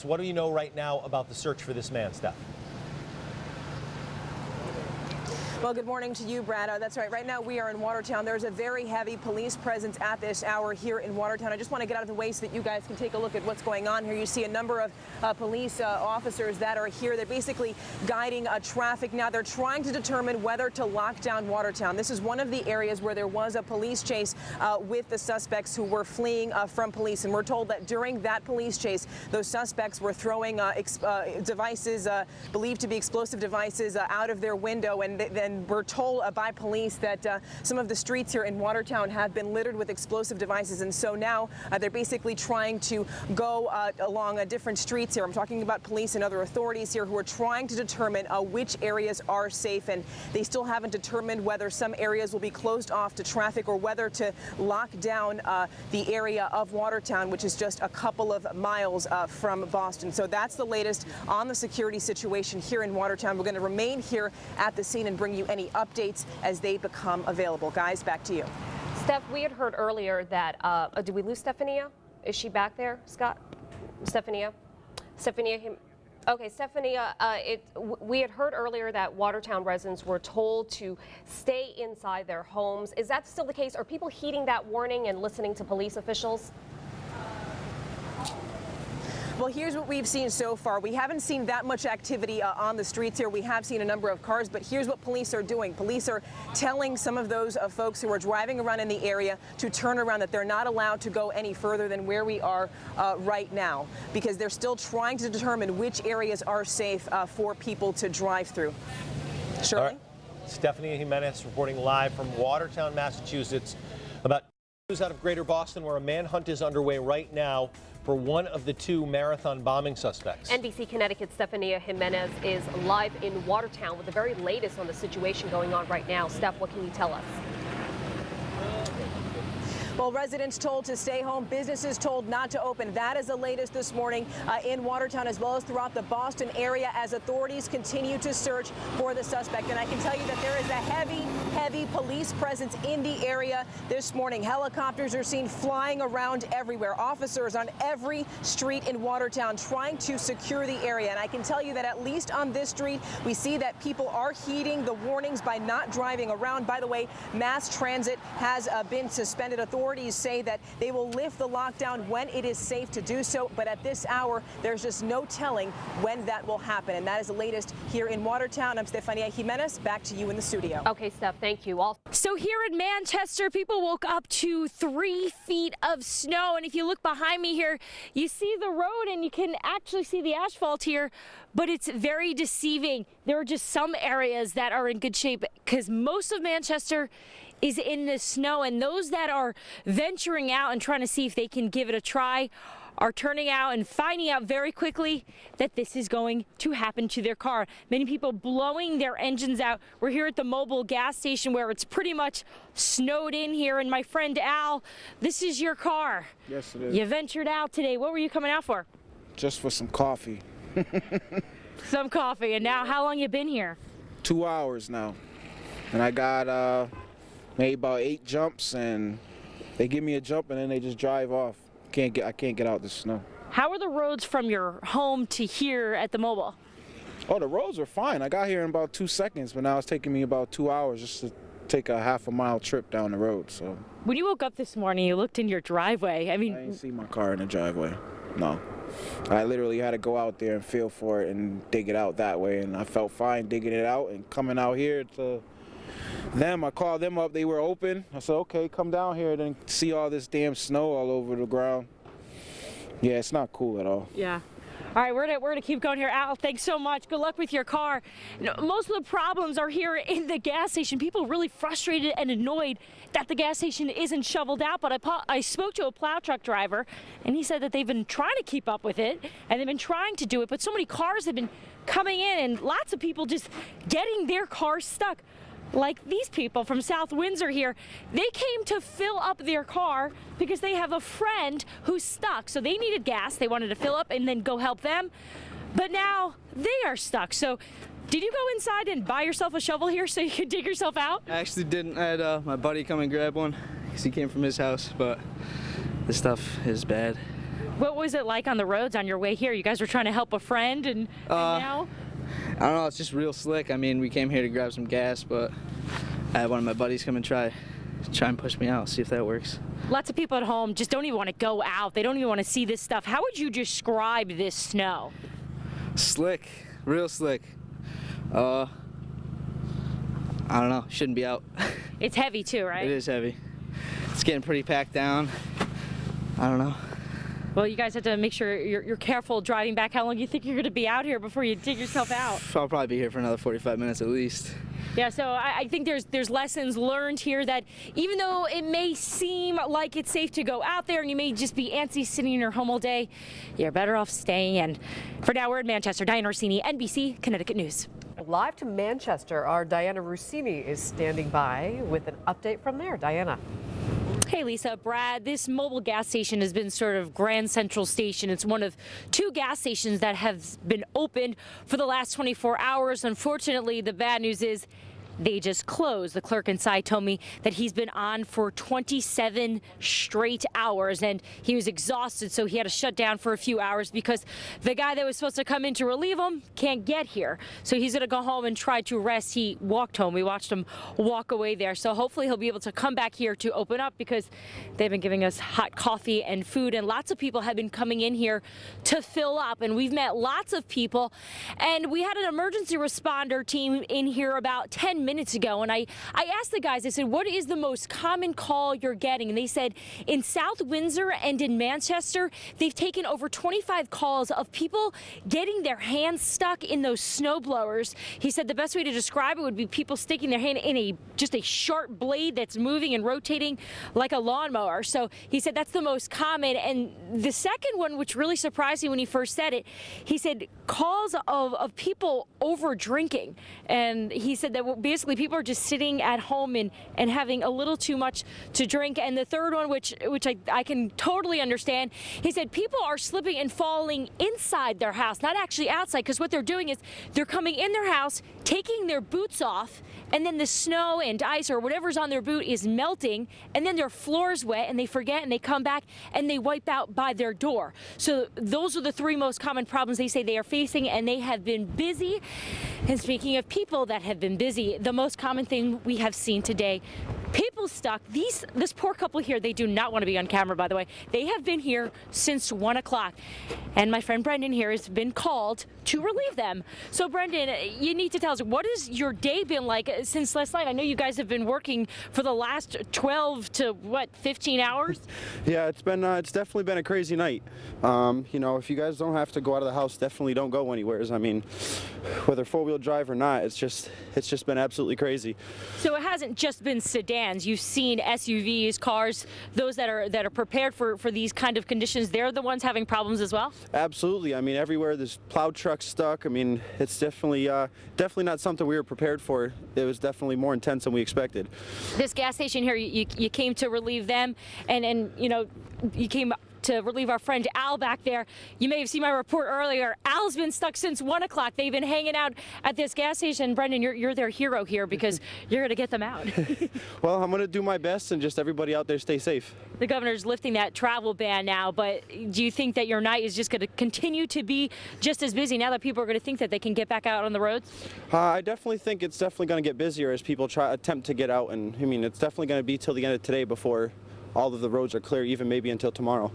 What do you know right now about the search for this man, Steph? Well, good morning to you, Brad. That's right. Right now we are in Watertown. There's a very heavy police presence at this hour here in Watertown. I just want to get out of the way so that you guys can take a look at what's going on here. You see a number of police officers that are here. They're basically guiding traffic now. They're trying to determine whether to lock down Watertown. This is one of the areas where there was a police chase with the suspects who were fleeing from police. And we're told that during that police chase, those suspects were throwing devices believed to be explosive devices out of their window. And then we're told by police that some of the streets here in Watertown have been littered with explosive devices, and so now they're basically trying to go along different streets here. I'm talking about police and other authorities here who are trying to determine which areas are safe, and they still haven't determined whether some areas will be closed off to traffic or whether to lock down the area of Watertown, which is just a couple of miles from Boston. So that's the latest on the security situation here in Watertown. We're going to remain here at the scene and bring you any updates as they become available. Guys, back to you. Steph, we had heard earlier that, did we lose Stephania? Is she back there, Scott? Stephania? Okay, Stephania, we had heard earlier that Watertown residents were told to stay inside their homes. Is that still the case? Are people heeding that warning and listening to police officials? Well, here's what we've seen so far. We haven't seen that much activity on the streets here. We have seen a number of cars, but here's what police are doing. Police are telling some of those folks who are driving around in the area to turn around, that they're not allowed to go any further than where we are right now, because they're still trying to determine which areas are safe for people to drive through. Shirley? Right. Stephanie Jimenez reporting live from Watertown, Massachusetts, about news out of Greater Boston, where a manhunt is underway right now for one of the two marathon bombing suspects. NBC Connecticut's Stephania Jimenez is live in Watertown with the very latest on the situation going on right now. Steph, what can you tell us? Well, residents told to stay home, businesses told not to open. That is the latest this morning in Watertown, as well as throughout the Boston area, as authorities continue to search for the suspect. And I can tell you that there is a heavy police presence in the area this morning. Helicopters are seen flying around everywhere. Officers on every street in Watertown trying to secure the area. And I can tell you that at least on this street, we see that people are heeding the warnings by not driving around. By the way, mass transit has been suspended. Authorities say that they will lift the lockdown when it is safe to do so, but at this hour, there's just no telling when that will happen. And that is the latest here in Watertown. I'm Stephania Jimenez. Back to you in the studio. Okay, Steph, thank you. So here in Manchester, people woke up to 3 feet of snow. And if you look behind me here, you see the road and you can actually see the asphalt here, but it's very deceiving. There are just some areas that are in good shape because most of Manchester is in the snow, and those that are venturing out and trying to see if they can give it a try are turning out and finding out very quickly that this is going to happen to their car. Many people blowing their engines out. We're here at the Mobil gas station where it's pretty much snowed in here, and my friend Al, this is your car. Yes, it is. You ventured out today. What were you coming out for? Just for some coffee. Some coffee. And now, how long you been here? 2 hours now. And I got maybe about 8 jumps, and they give me a jump and then they just drive off. I can't get out the snow. How are the roads from your home to here at the Mobil? Oh, the roads are fine. I got here in about 2 seconds, but now it's taking me about 2 hours just to take a half-a-mile trip down the road. So when you woke up this morning, you looked in your driveway. I mean, I didn't see my car in the driveway. No. I literally had to go out there and feel for it and dig it out that way, and I felt fine digging it out and coming out here to them. I called them up, they were open. I said, okay, come down here and see all this damn snow all over the ground. Yeah, it's not cool at all. Yeah. All right, we're gonna keep going here. Al, thanks so much. Good luck with your car. Most of the problems are here in the gas station. People are really frustrated and annoyed that the gas station isn't shoveled out, but I spoke to a plow truck driver, and he said that they've been trying to keep up with it, and they've been trying to do it, but so many cars have been coming in, and lots of people just getting their cars stuck. Like these people from South Windsor here, they came to fill up their car because they have a friend who's stuck. So they needed gas, they wanted to fill up and then go help them. But now they are stuck. So did you go inside and buy yourself a shovel here so you could dig yourself out? I actually didn't. I had my buddy come and grab one because he came from his house, but this stuff is bad. What was it like on the roads on your way here? You guys were trying to help a friend, and now? I don't know, it's just real slick. I mean, we came here to grab some gas, but I had one of my buddies come and try and push me out, see if that works. Lots of people at home just don't even want to go out. They don't even want to see this stuff. How would you describe this snow? Slick, real slick. I don't know, shouldn't be out. It's heavy too, right? It is heavy. It's getting pretty packed down. I don't know. Well, you guys have to make sure you're careful driving back. How long do you think you're going to be out here before you dig yourself out? I'll probably be here for another 45 minutes at least. Yeah, so I think there's lessons learned here that even though it may seem like it's safe to go out there and you may just be antsy sitting in your home all day, you're better off staying in. For now, we're in Manchester. Diana Orsini, NBC, Connecticut News. Live to Manchester, our Diana Rossini is standing by with an update from there. Diana. Hey, Lisa, Brad, this mobile gas station has been sort of Grand Central Station. It's one of 2 gas stations that have been opened for the last 24 hours. Unfortunately, the bad news is they just closed. The clerk inside told me that he's been on for 27 straight hours and he was exhausted, so he had to shut down for a few hours because the guy that was supposed to come in to relieve him can't get here. So he's going to go home and try to rest. He walked home. We watched him walk away there. So hopefully he'll be able to come back here to open up because they've been giving us hot coffee and food, and lots of people have been coming in here to fill up, and we've met lots of people, and we had an emergency responder team in here about 10 minutes ago, and I asked the guys, I said, what is the most common call you're getting? And they said in South Windsor and in Manchester, they've taken over 25 calls of people getting their hands stuck in those snow blowers. He said the best way to describe it would be people sticking their hand in just a sharp blade that's moving and rotating like a lawnmower. So he said that's the most common. And the second one, which really surprised me when he first said it, he said calls of people over drinking. And he said that basically people are just sitting at home and having a little too much to drink. And the third one, which I can totally understand, he said people are slipping and falling inside their house, not actually outside, because what they're doing is they're coming in their house, taking their boots off, and then the snow and ice or whatever's on their boot is melting, and then their floor's wet, and they forget, and they come back and they wipe out by their door. So those are the 3 most common problems they say they are facing, and they have been busy. And speaking of people that have been busy, the most common thing we have seen today, people stuck. This poor couple here, they do not want to be on camera, by the way. They have been here since 1 o'clock. And my friend Brendan here has been called to relieve them. So Brendan, you need to tell us, what has your day been like since last night? I know you guys have been working for the last 12 to 15 hours? Yeah, it's definitely been a crazy night. You know, if you guys don't have to go out of the house, definitely don't go anywhere. I mean, whether 4-wheel drive or not, it's just been absolutely crazy. So it hasn't just been sedans. You've seen SUVs, cars, those that are prepared for these kind of conditions. They're the ones having problems as well? Absolutely. I mean, everywhere there's plow trucks stuck. I mean, it's definitely not something we were prepared for. It was definitely more intense than we expected. This gas station here, you came to relieve them, and you know, you came to relieve our friend Al back there. You may have seen my report earlier. Al's been stuck since 1 o'clock. They've been hanging out at this gas station. Brendan, you're their hero here because you're going to get them out. Well, I'm going to do my best, and just everybody out there stay safe. The governor's lifting that travel ban now, but do you think that your night is just going to continue to be just as busy now that people are going to think that they can get back out on the roads? I definitely think it's definitely going to get busier as people attempt to get out, and I mean, it's definitely going to be till the end of today before all of the roads are clear, even maybe until tomorrow.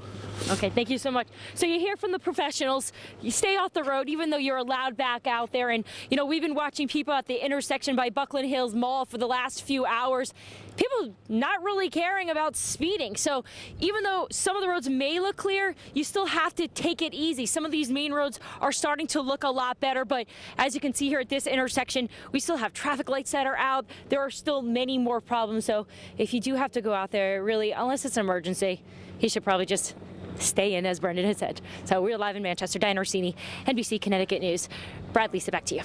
Okay, thank you so much. So you hear from the professionals, you stay off the road even though you're allowed back out there. And, you know, we've been watching people at the intersection by Buckland Hills Mall for the last few hours. People not really caring about speeding. So even though some of the roads may look clear, you still have to take it easy. Some of these main roads are starting to look a lot better, but as you can see here at this intersection, we still have traffic lights that are out. There are still many more problems. So if you do have to go out there, really, unless it's an emergency, you should probably just stay in, as Brendan had said. So we're live in Manchester. Diana Orsini, NBC Connecticut News. Brad, Lisa, back to you.